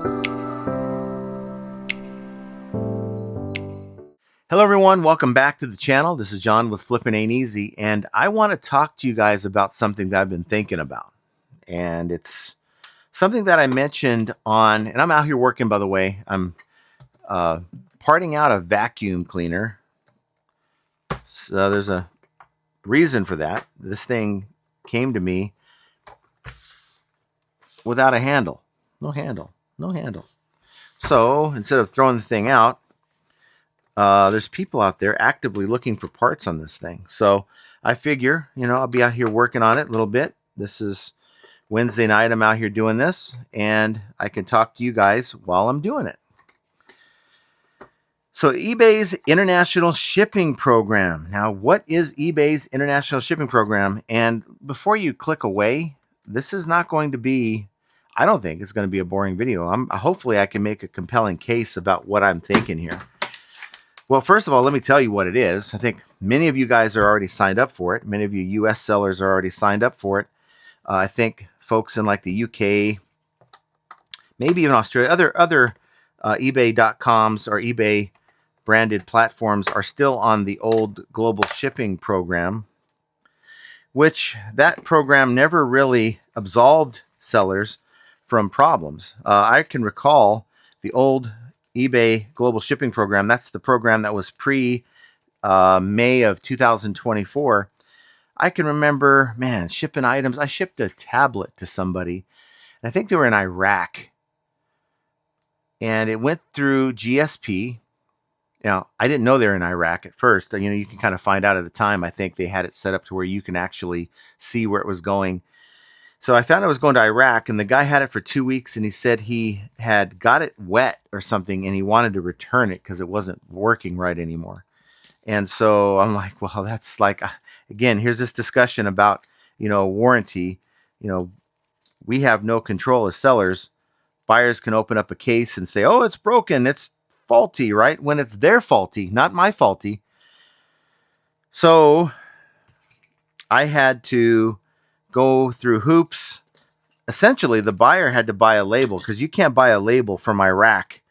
Hello everyone, welcome back to the channel. This is John with Flippin' Ain't Easy, and I want to talk to you guys about something that I've been thinking about. And it's something that I mentioned on, and I'm out here working, by the way. I'm parting out a vacuum cleaner. So there's a reason for that. This thing came to me without a handle. No handle. No handle. So instead of throwing the thing out, there's people out there actively looking for parts on this thing. So I figure, I'll be out here working on it a little bit. This is Wednesday night. I'm out here doing this, and I can talk to you guys while I'm doing it. So eBay's international shipping program. Now, what is eBay's international shipping program? And before you click away, this is not going to be, I don't think it's going to be a boring video. Hopefully I can make a compelling case about what I'm thinking here. Well, first of all, let me tell you what it is. I think many of you guys are already signed up for it. Many of you U.S. sellers are already signed up for it. I think folks in like the UK, maybe even Australia, other eBay.coms or eBay branded platforms are still on the old global shipping program, which that program never really absolved sellers from problems. I can recall the old eBay global shipping program. That's the program that was pre May of 2024. I can remember, man, shipping items. I shipped a tablet to somebody, and I think they were in Iraq, and it went through GSP. Now, I didn't know they were in Iraq at first. You can kind of find out at the time. I think they had it set up to where you can actually see where it was going. So I found I was going to Iraq, and the guy had it for 2 weeks, and he said he had got it wet or something, and he wanted to return it because it wasn't working right anymore. And so I'm like, well, that's like, again, here's this discussion about, warranty. We have no control as sellers. Buyers can open up a case and say, oh, it's broken, it's faulty, right? When it's their faulty, not my faulty. So I had to go through hoops. Essentially, the buyer had to buy a label, because you can't buy a label from Iraq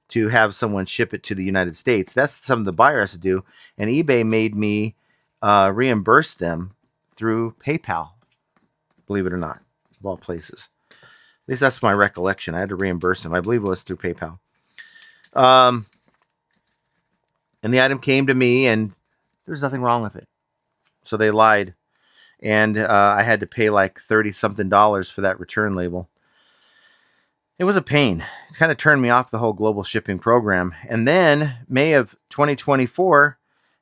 to have someone ship it to the United States. That's something the buyer has to do. And eBay made me reimburse them through PayPal, believe it or not, of all places. At least that's my recollection. I had to reimburse them. I believe it was through PayPal. And the item came to me, and there's nothing wrong with it. So they lied. And I had to pay like $30-something for that return label. It was a pain. It kind of turned me off the whole global shipping program. And then May of 2024,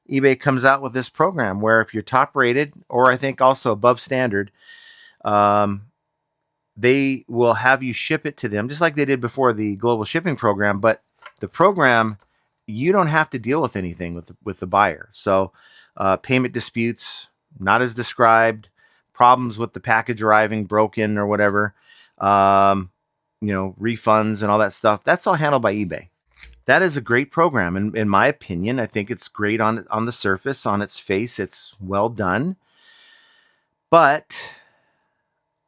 eBay comes out with this program where if you're top rated, or I think also above standard, they will have you ship it to them, just like they did before the global shipping program. But the program, you don't have to deal with anything with the buyer. So payment disputes, not as described, problems with the package arriving broken or whatever, refunds and all that stuff, that's all handled by eBay. That is a great program. And in my opinion, I think it's great on the surface, on its face, it's well done. But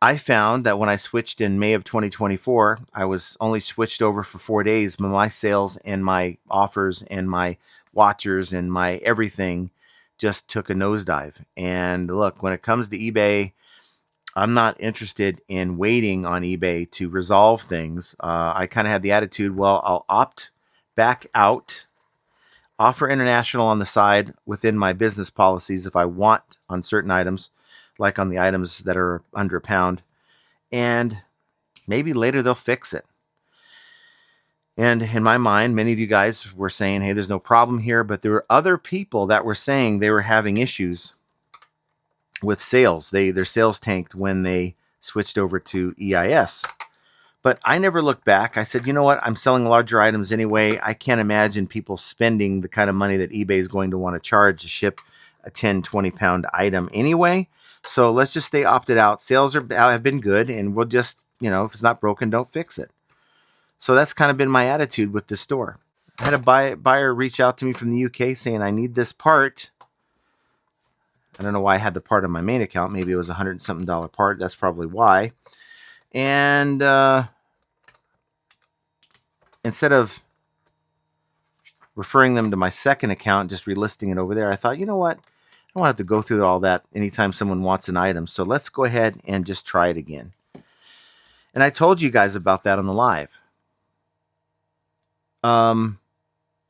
I found that when I switched in May of 2024, I was only switched over for 4 days. My sales and my offers and my watchers and my everything just took a nosedive. And look, when it comes to eBay, I'm not interested in waiting on eBay to resolve things. I kind of had the attitude, well, I'll opt back out, offer international on the side within my business policies if I want on certain items, like on the items that are under £1, and maybe later they'll fix it. And in my mind, many of you guys were saying, hey, there's no problem here. But there were other people that were saying they were having issues with sales. Their sales tanked when they switched over to EIS. But I never looked back. I said, you know what? I'm selling larger items anyway. I can't imagine people spending the kind of money that eBay is going to want to charge to ship a 10, 20-pound item anyway. So let's just stay opted out. Sales have been good, and we'll just, if it's not broken, don't fix it. So that's kind of been my attitude with this store. I had a buyer reach out to me from the UK saying, I need this part. I don't know why I had the part on my main account. Maybe it was $100-something part. That's probably why. And instead of referring them to my second account, just relisting it over there, I thought, you know what? I don't have to go through all that anytime someone wants an item. So let's go ahead and just try it again. And I told you guys about that on the live.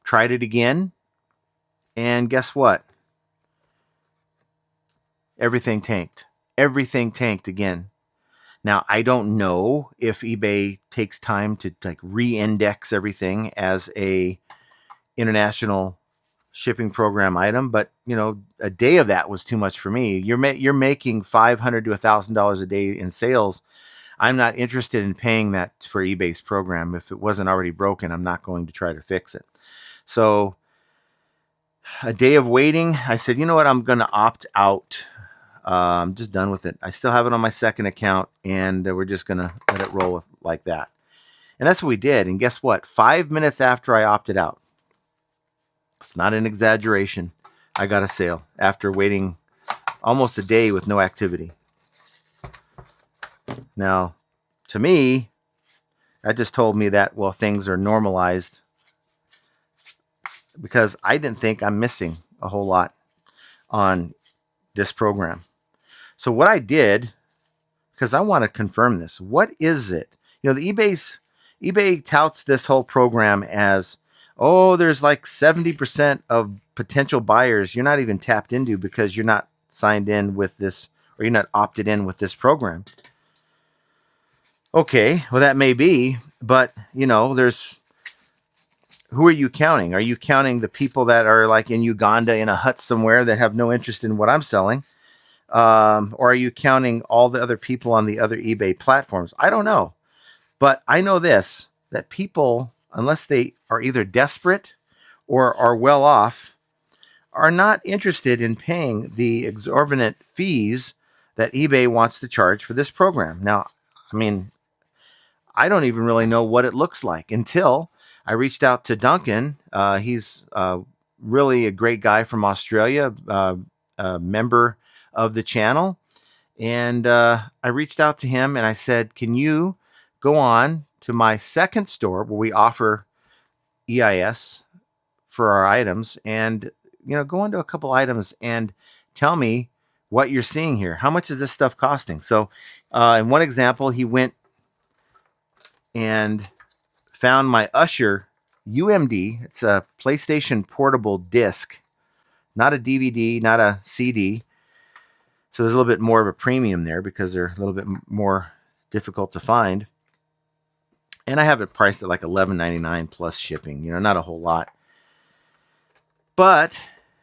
Tried it again. And guess what? Everything tanked. Everything tanked again. Now, I don't know if eBay takes time to like re-index everything as a international shipping program item, but you know, a day of that was too much for me. You're making $500 to $1,000 a day in sales. I'm not interested in paying that for eBay's program. If it wasn't already broken, I'm not going to try to fix it. So a day of waiting, I said, you know what? I'm going to opt out. I'm just done with it. I still have it on my second account, and we're just going to let it roll like that. And that's what we did. And guess what? 5 minutes after I opted out, it's not an exaggeration, I got a sale after waiting almost a day with no activity. Now, to me, that just told me that, well, things are normalized, because I didn't think I'm missing a whole lot on this program. So what I did, because I want to confirm this, what is it? You know, the eBay touts this whole program as, oh, there's like 70% of potential buyers you're not even tapped into because you're not signed in with this, or you're not opted in with this program. Okay, well, that may be, but you know, who are you counting? Are you counting the people that are like in Uganda in a hut somewhere that have no interest in what I'm selling? Or are you counting all the other people on the other eBay platforms? I don't know. But I know this, that people, unless they are either desperate or are well off, are not interested in paying the exorbitant fees that eBay wants to charge for this program. Now, I mean, I don't even really know what it looks like until I reached out to Duncan. He's really a great guy from Australia, a member of the channel. And I reached out to him and I said, can you go on to my second store where we offer EIS for our items, and you know, go into a couple items and tell me what you're seeing here. How much is this stuff costing? So in one example, he went and found my Usher UMD. It's a PlayStation portable disc, not a DVD, not a CD. So there's a little bit more of a premium there because they're a little bit more difficult to find. And I have it priced at like $11.99 plus shipping, you know, not a whole lot. But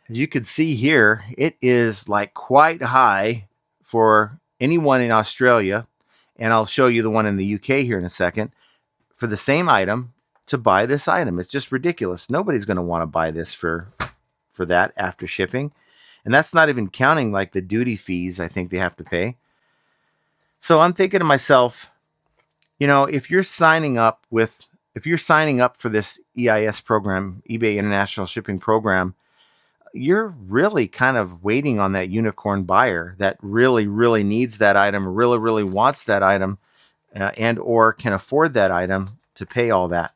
as you can see here, it is like quite high for anyone in Australia. And I'll show you the one in the UK here in a second. For the same item, to buy this item, it's just ridiculous. Nobody's going to want to buy this for that after shipping. And that's not even counting like the duty fees I think they have to pay. So I'm thinking to myself, you know, if you're signing up for this EIS program, eBay International Shipping Program, you're really kind of waiting on that unicorn buyer that really, really needs that item, really, really wants that item, and or can afford that item to pay all that.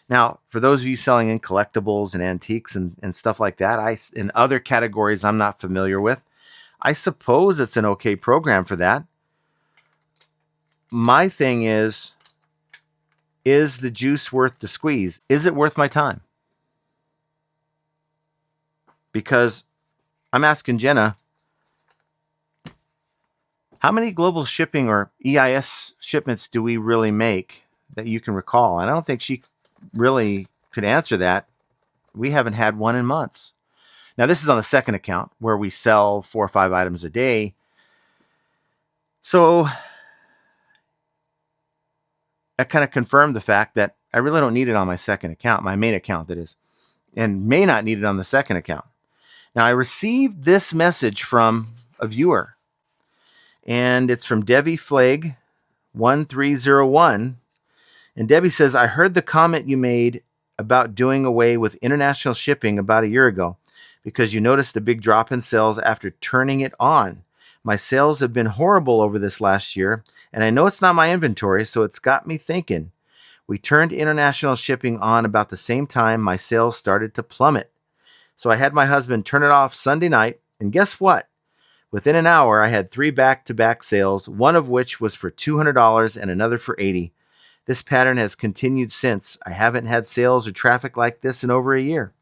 Now, for those of you selling in collectibles and antiques and stuff like that, in other categories I'm not familiar with, I suppose it's an okay program for that. My thing is the juice worth the squeeze? Is it worth my time? Because I'm asking Jenna, how many global shipping or EIS shipments do we really make that you can recall? And I don't think she really could answer that. We haven't had one in months. Now, this is on the second account where we sell 4 or 5 items a day. So that kind of confirmed the fact that I really don't need it on my second account, my main account, that is, and may not need it on the second account. Now, I received this message from a viewer, and it's from Debbie Flag 1301. And Debbie says, I heard the comment you made about doing away with international shipping about a year ago because you noticed the big drop in sales after turning it on. My sales have been horrible over this last year, and I know it's not my inventory, so it's got me thinking, We turned international shipping on about the same time my sales started to plummet. So I had my husband turn it off Sunday night, and guess what? Within an hour, I had 3 back-to-back sales, one of which was for $200 and another for $80. This pattern has continued since. I haven't had sales or traffic like this in over a year.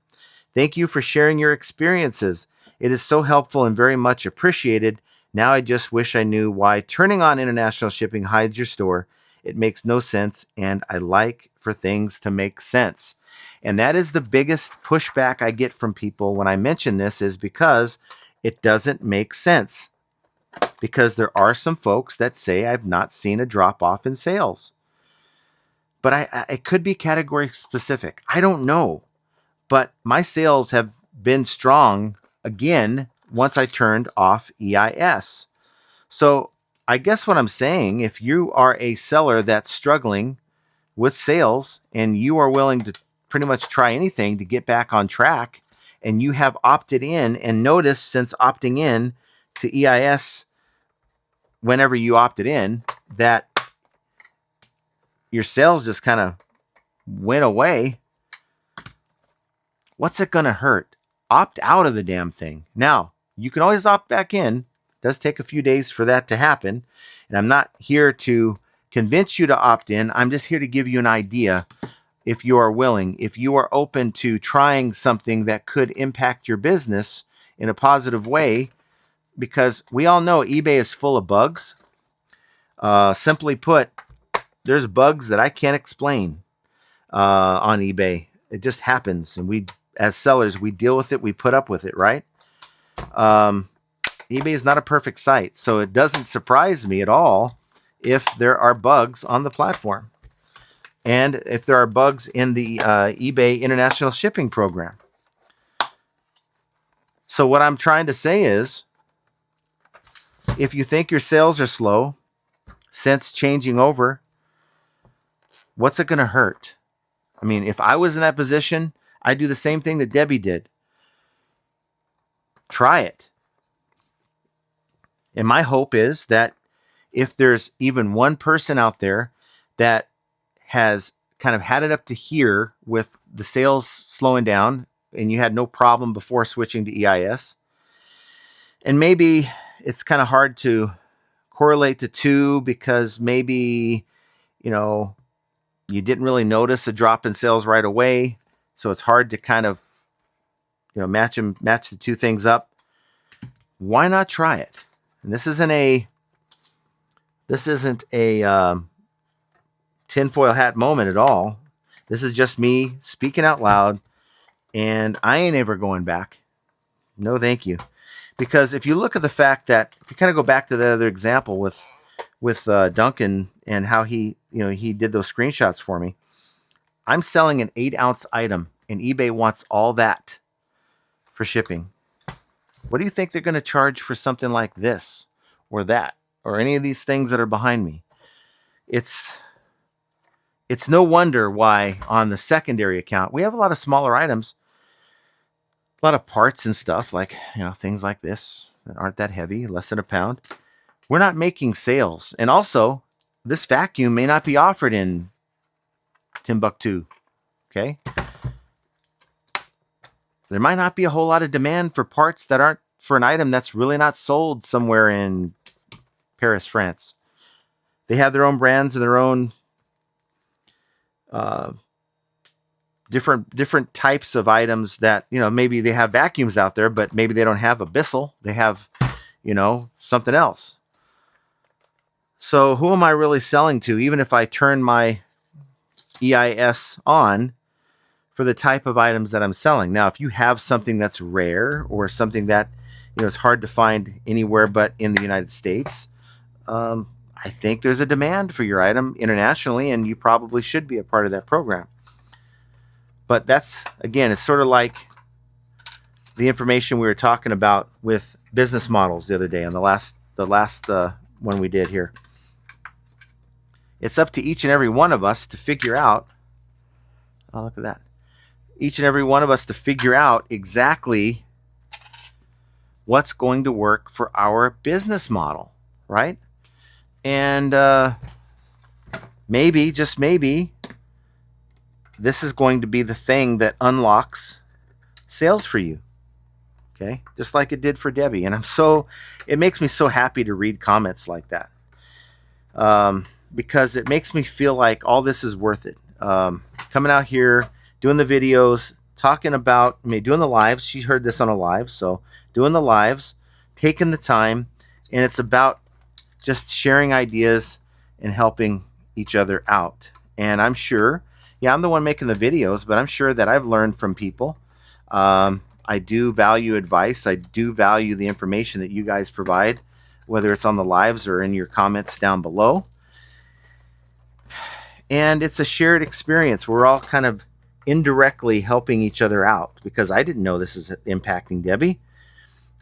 Thank you for sharing your experiences. It is so helpful and very much appreciated. Now I just wish I knew why turning on international shipping hides your store. It makes no sense, and I like for things to make sense. And that is the biggest pushback I get from people when I mention this, is because it doesn't make sense. Because there are some folks that say I've not seen a drop off in sales. But it could be category specific. I don't know. But my sales have been strong again once I turned off EIS. So I guess what I'm saying, if you are a seller that's struggling with sales and you are willing to pretty much try anything to get back on track, and you have opted in, and notice since opting in to EIS, whenever you opted in, that your sales just kind of went away, what's it going to hurt? Opt out of the damn thing. Now, you can always opt back in. It does take a few days for that to happen. And I'm not here to convince you to opt in. I'm just here to give you an idea. If you are willing, if you are open to trying something that could impact your business in a positive way, because we all know eBay is full of bugs. Simply put, there's bugs that I can't explain on eBay. It just happens. And we, as sellers, we deal with it. We put up with it, right? eBay is not a perfect site. So it doesn't surprise me at all if there are bugs on the platform. And if there are bugs in the eBay international shipping program. So what I'm trying to say is, if you think your sales are slow since changing over, what's it going to hurt? I mean, if I was in that position, I'd do the same thing that Debbie did. Try it. And my hope is that if there's even one person out there that has kind of had it up to here with the sales slowing down, and you had no problem before switching to EIS, and maybe it's kind of hard to correlate the two because maybe, you didn't really notice a drop in sales right away, so it's hard to kind of, match the two things up. Why not try it? And this isn't a tinfoil hat moment at all. This is just me speaking out loud, and I ain't ever going back. No, thank you. Because if you look at the fact that, if you kind of go back to the other example with Duncan and how he did those screenshots for me, I'm selling an 8-ounce item, and eBay wants all that for shipping. What do you think they're going to charge for something like this or that or any of these things that are behind me? It's no wonder why on the secondary account we have a lot of smaller items, a lot of parts and stuff, like things like this that aren't that heavy, less than a pound. We're not making sales. And also, this vacuum may not be offered in Timbuktu. Okay? There might not be a whole lot of demand for parts that aren't for an item that's really not sold somewhere in Paris, France. They have their own brands and their own different types of items that, maybe they have vacuums out there, but maybe they don't have a Bissell. They have, something else. So who am I really selling to, even if I turn my EIS on for the type of items that I'm selling? Now, if you have something that's rare or something that, is hard to find anywhere but in the United States, I think there's a demand for your item internationally, and you probably should be a part of that program. But that's, again, it's sort of like the information we were talking about with business models the other day on the last one we did here. It's up to each and every one of us to figure out, oh, look at that. Each and every one of us to figure out exactly what's going to work for our business model, right? And maybe, just maybe, this is going to be the thing that unlocks sales for you. Okay, just like it did for Debbie. And it makes me so happy to read comments like that, because it makes me feel like all this is worth it. Coming out here, doing the videos, talking about doing the lives. She heard this on a live, so doing the lives, taking the time, and it's about just sharing ideas and helping each other out. And I'm sure, yeah, I'm the one making the videos, but I'm sure that I've learned from people. I do value advice. I do value the information that you guys provide, whether it's on the lives or in your comments down below. And it's a shared experience. We're all kind of indirectly helping each other out, because I didn't know this is impacting Debbie.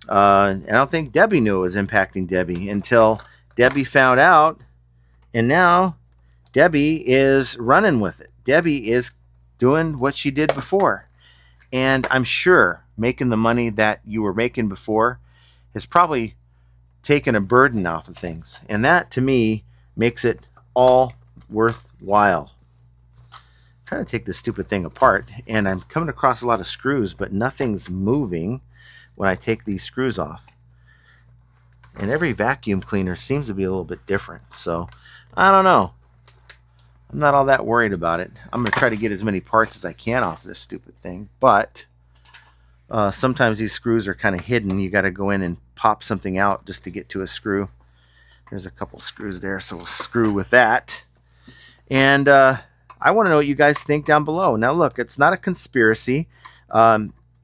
I don't think Debbie knew it was impacting Debbie until Debbie found out, and now Debbie is running with it. Debbie is doing what she did before. And I'm sure making the money that you were making before has probably taken a burden off of things. And that, to me, makes it all worthwhile. I'm trying to take this stupid thing apart, and I'm coming across a lot of screws, but nothing's moving when I take these screws off. And every vacuum cleaner seems to be a little bit different. So, I don't know. I'm not all that worried about it. I'm going to try to get as many parts as I can off this stupid thing. But sometimes these screws are kind of hidden. You got to go in and pop something out just to get to a screw. There's a couple screws there, so we'll screw with that. And I want to know what you guys think down below. Now, look, it's not a conspiracy.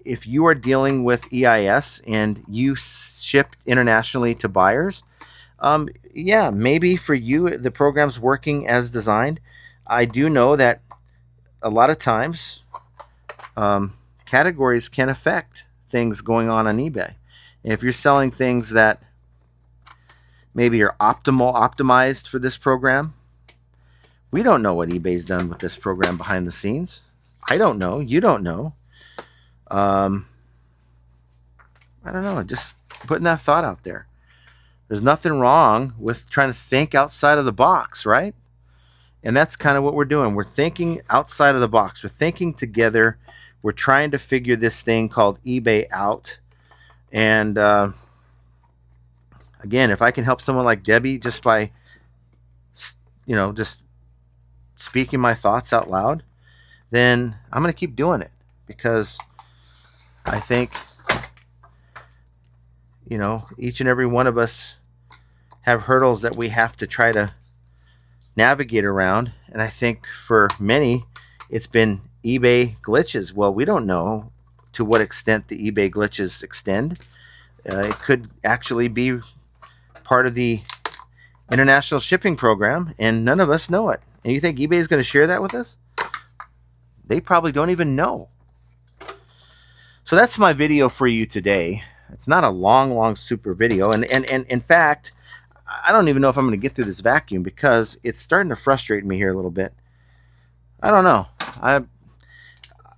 If you are dealing with EIS and you ship internationally to buyers, yeah, maybe for you the program's working as designed. I do know that a lot of times categories can affect things going on eBay. And if you're selling things that maybe are optimized for this program, we don't know what eBay's done with this program behind the scenes. I don't know. You don't know. I don't know. Just putting that thought out there. There's nothing wrong with trying to think outside of the box, right? And that's kind of what we're doing. We're thinking outside of the box. We're thinking together. We're trying to figure this thing called eBay out. And again, if I can help someone like Debbie just by, just speaking my thoughts out loud, then I'm going to keep doing it, because I think, each and every one of us have hurdles that we have to try to navigate around. And I think for many, it's been eBay glitches. Well, we don't know to what extent the eBay glitches extend. It could actually be part of the international shipping program, and none of us know it. And you think eBay is going to share that with us? They probably don't even know. So that's my video for you today. It's not a long super video. And in fact, I don't even know if I'm going to get through this vacuum, because it's starting to frustrate me here a little bit. I don't know.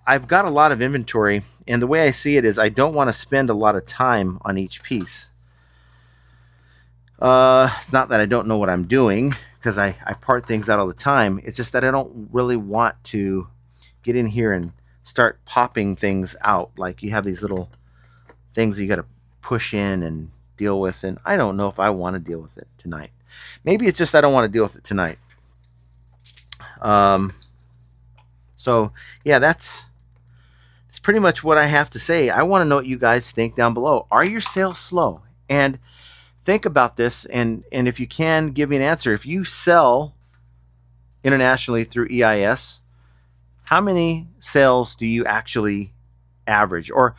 I've got a lot of inventory, and the way I see it is I don't want to spend a lot of time on each piece. It's not that I don't know what I'm doing, because I part things out all the time. It's just that I don't really want to get in here and start popping things out. Like you have these little things you got to push in and deal with, and I don't know if I want to deal with it tonight. Maybe it's just I don't want to deal with it tonight. So yeah, that's pretty much what I have to say. I want to know what you guys think down below. Are your sales slow? And think about this, and if you can, give me an answer. If you sell internationally through EIS, how many sales do you actually average? Or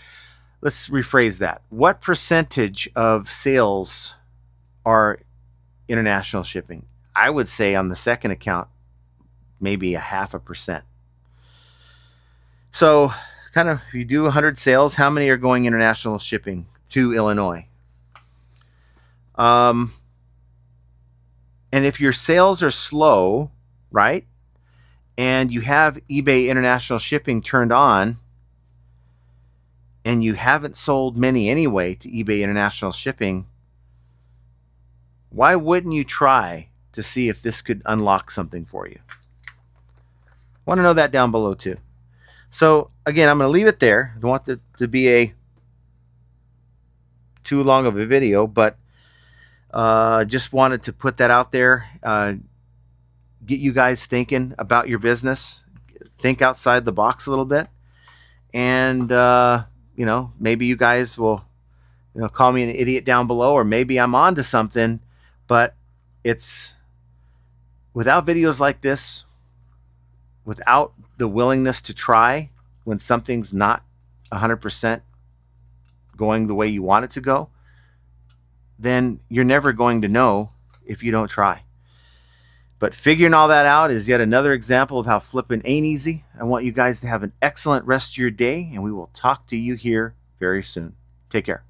let's rephrase that. What percentage of sales are international shipping? I would say on the second account, maybe 0.5%. So kind of, if you do 100 sales, how many are going international shipping to Illinois? And if your sales are slow, right, and you have eBay international shipping turned on, and you haven't sold many anyway to eBay international shipping, why wouldn't you try to see if this could unlock something for you? Want to know that down below too. So again, I'm going to leave it there. I don't want it to be a too long of a video, but just wanted to put that out there. Get you guys thinking about your business. Think outside the box a little bit. And, maybe you guys will, call me an idiot down below, or maybe I'm on to something. But it's without videos like this, without the willingness to try when something's not 100% going the way you want it to go, then you're never going to know if you don't try. But figuring all that out is yet another example of how flipping ain't easy. I want you guys to have an excellent rest of your day, and we will talk to you here very soon. Take care.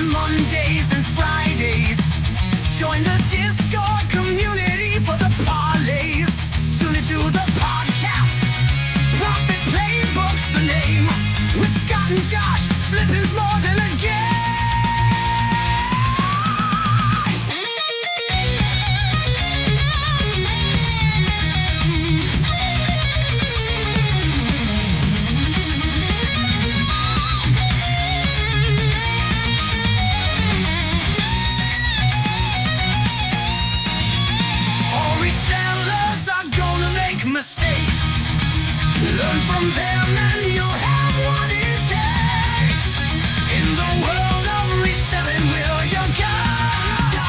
On Mondays and Fridays, join the Discord community for the parlays. Tune into the podcast. Profit Playbook's the name. With Scott and Josh, flipping's more than a game. Mistakes. Learn from them and you'll have what it takes. In the world of reselling, we're your guide.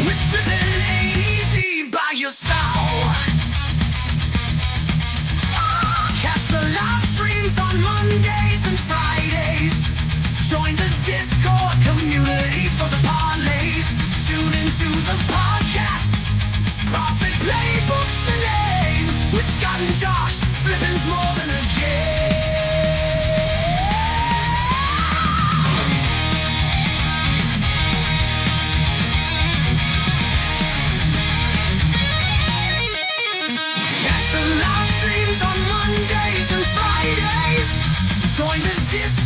With flipping ain't easy by your style. Catch the live streams on Mondays and Fridays. Join the Discord community for the parlays. Tune into the podcast. Profit Playbook's the name. With Scott and Josh, flipping's more than a game. Catch the live streams on Mondays and Fridays. Join the Discord.